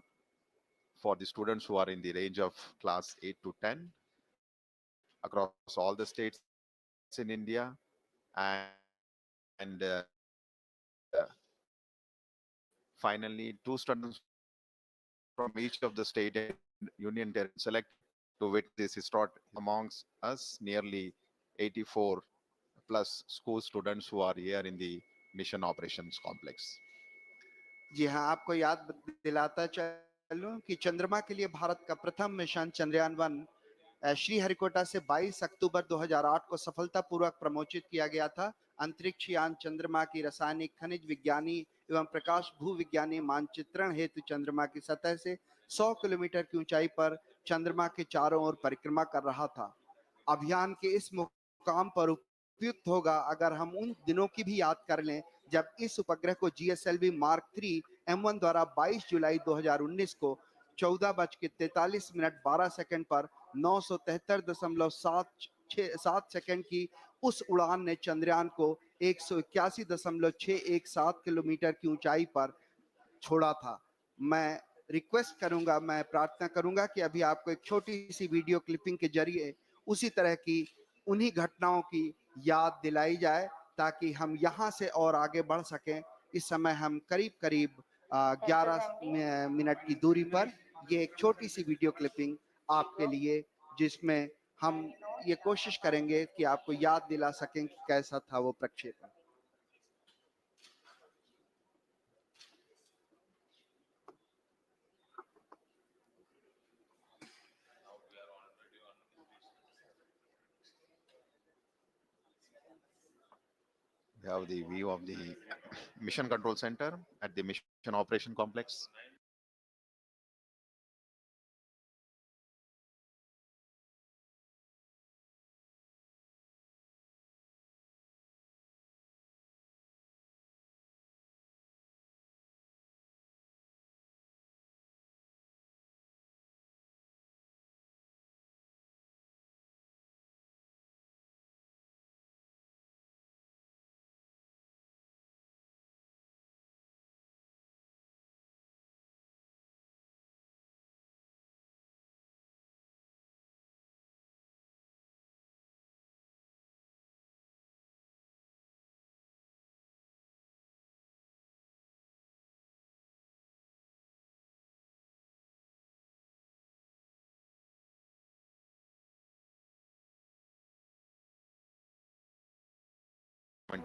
for the students who are in the range of class 8 to 10 across all the states in India. And finally, two students from each of the state and union territories selected to witness this historic amongst us nearly 84 plus school students who are here in the mission operations complex. जी हाँ, आपको याद दिलाता चलूं कि चंद्रमा के लिए भारत का प्रथम मिशन चंद्रयान-1 श्रीहरिकोटा से 22 अक्टूबर 2008 को सफलतापूर्वक प्रमोचित किया गया था। अंतरिक्ष यान चंद्रमा की रासायनिक, खनिज विज्ञानी एवं प्रकाश भूविज्ञानी मानचित्रण हेतु चंद्रमा की सतह से 100 किलोमीटर की ऊंचाई पर चंद्रमा के चारों ओर परिक्रमा कर रहा था। अभियान के इस मुकाम पर उपयुक्त होगा अगर हम उन दिनों की भी याद कर लें जब इस उपग्रह को जीएसएलवी मार्क 3 M1 द्वारा 22 जुलाई 2019 को 14:43 पर 973.7 सेकंड की उस उड़ान ने चंद्रयान को 181.617 किलोमीटर की ऊंचाई पर छोड़ा था। मैं मैं प्रार्थना करूंगा कि अभी आपको एक छोटी सी वीडियो क्लिपिंग के जरिए उसी तरह की उन्हीं घटनाओं की याद दिलाई जाए ताकि हम यहां से और आगे बढ़ सकें। इस समय हम करीब 11 मिनट की दूरी पर ये एक छोटी सी वीडियो क्लिपिंग आपके लिए, जिसमें हम ये कोशिश करेंगे कि आपको याद दिला सकें कि कैसा था वो प्रक्षेपण। We have the view of the Mission Control Center at the Mission Operation Complex.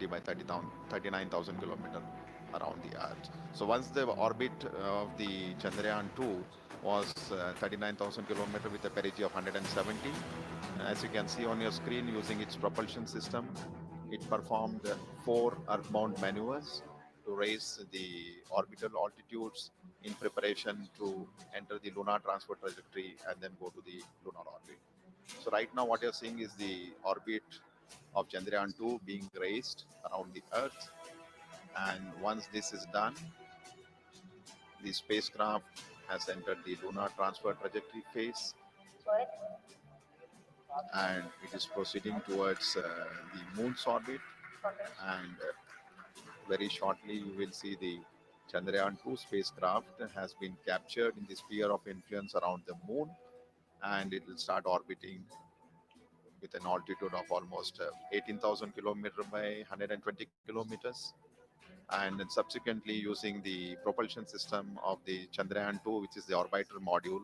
By 39,000 kilometers around the Earth. So once the orbit of the Chandrayaan-2 was 39,000 kilometers with a perigee of 170, as you can see on your screen, using its propulsion system, it performed 4 earthbound maneuvers to raise the orbital altitudes in preparation to enter the lunar transfer trajectory and then go to the lunar orbit. So right now what you're seeing is the orbit of Chandrayaan-2 being raised around the Earth. And once this is done, the spacecraft has entered the lunar transfer trajectory phase, and it is proceeding towards the moon's orbit. And very shortly, you will see the Chandrayaan-2 spacecraft has been captured in the sphere of influence around the moon, and it will start orbiting with an altitude of almost 18,000 kilometers by 120 kilometers. And then subsequently, using the propulsion system of the Chandrayaan-2, which is the orbiter module,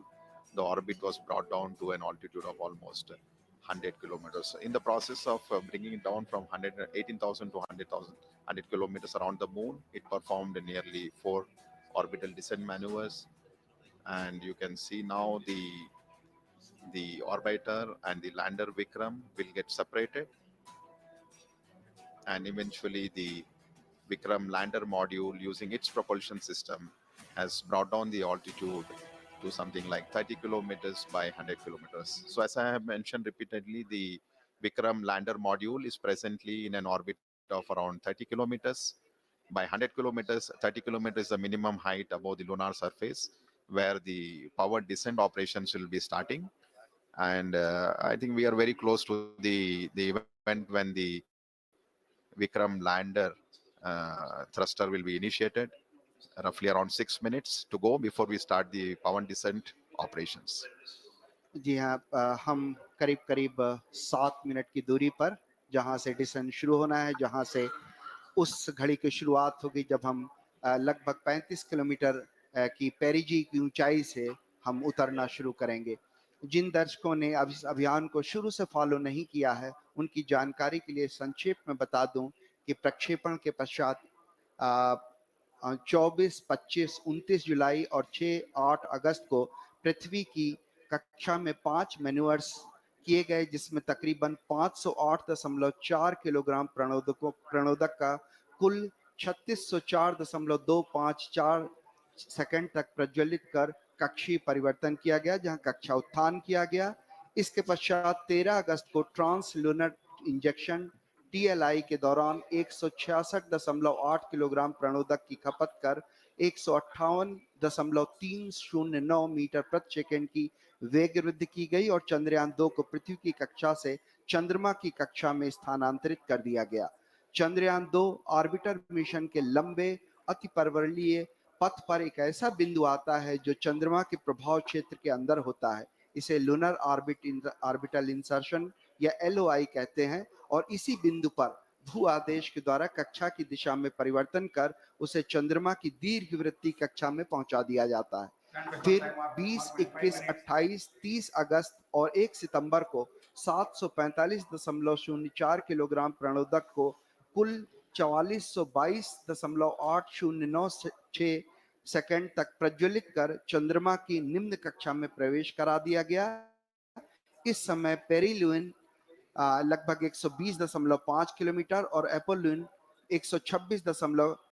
the orbit was brought down to an altitude of almost 100 kilometers. In the process of bringing it down from 18,000 to 100 kilometers around the moon, it performed nearly 4 orbital descent maneuvers. And you can see now the orbiter and the lander Vikram will get separated, and eventually the Vikram lander module, using its propulsion system, has brought down the altitude to something like 30 kilometers by 100 kilometers. So as I have mentioned repeatedly, the Vikram lander module is presently in an orbit of around 30 kilometers. By 100 kilometers, 30 kilometers is the minimum height above the lunar surface, where the powered descent operations will be starting. And I think we are very close to the event when the Vikram lander thruster will be initiated, roughly around 6 minutes to go before we start the power descent operations. जी हाँ, हम करीब करीब 7 minute की दूरी पर जहाँ से decent शुरू होना है, जहाँ से उस घड़ी की शुरुआत होगी जब हम लगभग 35 किलोमीटर की पेरिजी की ऊंचाई से हम उतरना शुरू करेंगे। जिन दर्शकों ने अब इस अभियान को शुरू से फॉलो नहीं किया है, उनकी जानकारी के लिए संक्षेप में बता दूं कि प्रक्षेपण के पश्चात 24, 25, 29 जुलाई और 6-8 अगस्त को पृथ्वी की कक्षा में 5 मैन्यूअर्स किए गए, जिसमें तकरीबन 508.4 किलोग्राम प्रणोदक का कुल 3604.254 सेकंड तक प्रज्वलित कर कक्षीय परिवर्तन किया गया, जहां कक्षा उत्थान किया गया। इसके पश्चात 13 अगस्त को ट्रांस लूनर इंजेक्शन TLI के दौरान 166.8 किलोग्राम प्रणोदक की खपत कर 158.309 मीटर प्रति सेकंड की वेग वृद्धि की गई और चंद्रयान-2 को पृथ्वी की कक्षा से चंद्रमा की कक्षा में स्थानांतरित कर दिया गया। चंद्रयान-2 ऑर्बिटर मिशन के लंबे अतिपर्वणीय पथ पर एक ऐसा बिंदु आता है जो चंद्रमा के प्रभाव क्षेत्र के अंदर होता है। इसे लूनर ऑर्बिटल इंसर्शन या LOI कहते हैं और इसी बिंदु पर भू आदेश के द्वारा कक्षा की दिशा में परिवर्तन कर उसे चंद्रमा की दीर्घवृत्तीय कक्षा में पहुंचा दिया जाता है। फिर 20, 21, 28, 30 अगस्त और 1 सितंबर को 745.04 किलोग्राम प्रणोदक को कुल 4422.809 सेकंड तक प्रज्वलित कर चंद्रमा की निम्न कक्षा में प्रवेश करा दिया गया। इस समय पेरिलुइन लगभग 120.5 किलोमीटर और एपोलुइन 126.